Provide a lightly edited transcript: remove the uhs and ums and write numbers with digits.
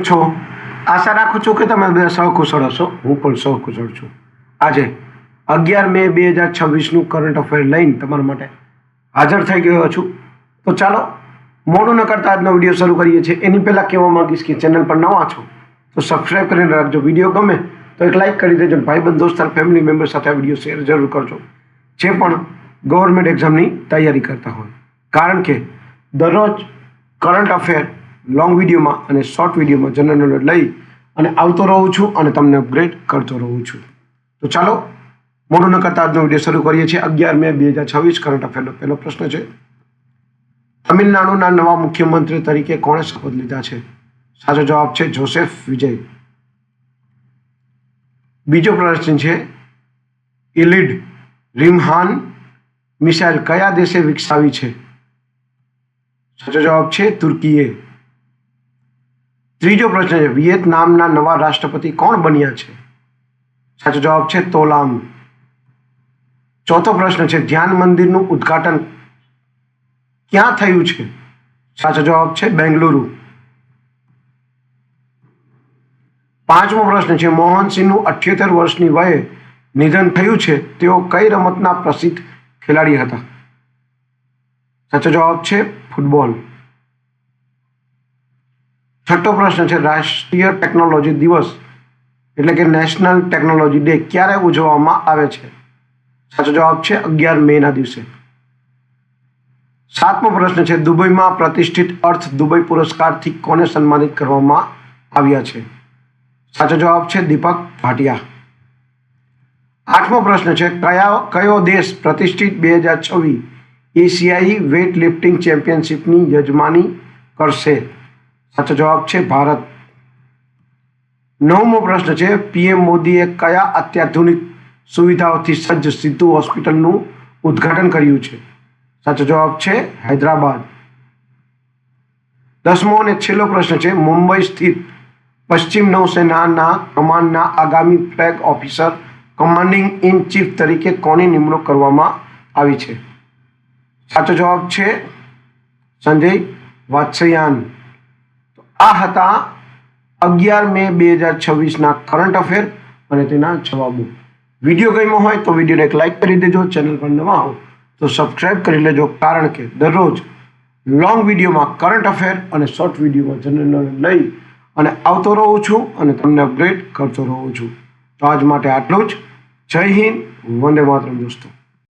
છો આશા રાખું છું કે તમે બધા સહકુશળ હશો. હું પણ સહકુશળ છું. આજે 11 મે 2026નું કરંટ અફેર લઈને તમારા માટે હાજર થઈ ગયો છું. તો ચાલો મોડું ન કરતા આજનો વિડીયો શરૂ કરીએ છીએ. એની પહેલાં કહેવા માંગીશ કે ચેનલ પર નવા છો તો સબસ્ક્રાઈબ કરીને રાખજો. વિડીયો ગમે તો એક લાઇક કરી દેજો. ભાઈબંધ દોસ્તાર ફેમિલી મેમ્બર સાથે આ વિડીયો શેર જરૂર કરજો જે પણ ગવર્મેન્ટ એક્ઝામની તૈયારી કરતા હોય, કારણ કે દરરોજ કરંટ અફેર લોંગ વિડીયોમાં અને શોર્ટ વિડીયોમાં જનરલ નોલેજ લઈ અને આવતો રહું છું અને તમને અપગ્રેડ કરતો રહું છું. તો ચાલો મોડું ન કરતા આજનો વિડીયો શરૂ કરીએ છીએ. 11 મે 2026 કરંટ અફેરનો પહેલો પ્રશ્ન છે, તમિલનાડુના નવા મુખ્યમંત્રી તરીકે કોણે શપથ લીધા છે? સાચો જવાબ છે જોસેફ વિજય. બીજો પ્રશ્ન છે, ઇલિડ રિમહાન મિસાઇલ કયા દેશે વિકસાવી છે? સાચો જવાબ છે તુર્કીએ. ત્રીજો પ્રશ્ન છે, વિયેતનામના નવા રાષ્ટ્રપતિ કોણ બન્યા છે? સાચો જવાબ છે તોલામ. ચોથો પ્રશ્ન છે, ધ્યાન મંદિરનું ઉદ્ઘાટન ક્યાં થયું છે? સાચો જવાબ છે બેંગલુરુ. પાંચમો પ્રશ્ન છે, મોહનસિંહનું 78 વર્ષની વયે નિધન થયું છે. તેઓ કઈ રમતના પ્રસિદ્ધ ખેલાડી હતા? સાચો જવાબ છે ફૂટબોલ. છઠ્ઠો પ્રશ્ન છે, રાષ્ટ્રીય ટેકનોલોજી દિવસ એટલે કે નેશનલ ટેકનોલોજી ડે ક્યારે ઉજવવામાં આવે છે? સાચો જવાબ છે 11 મેના દિવસે. સાતમો પ્રશ્ન છે, દુબઈમાં પ્રતિષ્ઠિત અર્થ દુબઈ પુરસ્કારથી કોને સન્માનિત કરવામાં આવ્યા છે? સાચો જવાબ છે દીપક ભાટિયા. આઠમો પ્રશ્ન છે, કયો દેશ પ્રતિષ્ઠિત 2026 એશિયાઈ વેઇટ લિફ્ટિંગ ચેમ્પિયનશિપની યજમાની કરશે? સાચો જવાબ છે ભારત. નવમો પ્રશ્ન છે, પીએમ મોદીએ કયા અત્યાધુનિક સુવિધાઓથી સજ્જ સિદ્ધુ હોસ્પિટલનું ઉદ્ઘાટન કર્યું છે? સાચો જવાબ છે હૈદરાબાદ. 10મો અને છેલ્લો પ્રશ્ન છે, મુંબઈ સ્થિત પશ્ચિમ નૌસેનાના કમાન્ડના આગામી flag officer commanding in chief તરીકે કોની નિમણૂક કરવામાં આવી છે? સાચો જવાબ છે સંજય વાત્સ્યાયન. આ હતા 11 મે 2026ના કરંટ અફેર અને તેના જવાબો. વિડીયો ગમ્યો હોય તો વિડીયોને એક લાઇક કરી દેજો. ચેનલ પર નવા હો તો સબસ્ક્રાઈબ કરી લેજો, કારણ કે દરરોજ લોંગ વિડીયોમાં કરંટ અફેર અને શોર્ટ વિડીયોમાં જનરલ નોલેજ લઈ અને આવતો રહું છું અને તમને અપગ્રેડ કરતો રહું છું. તો આજ માટે આટલું જ. જય હિન્દ, વંદે માતરમ દોસ્તો.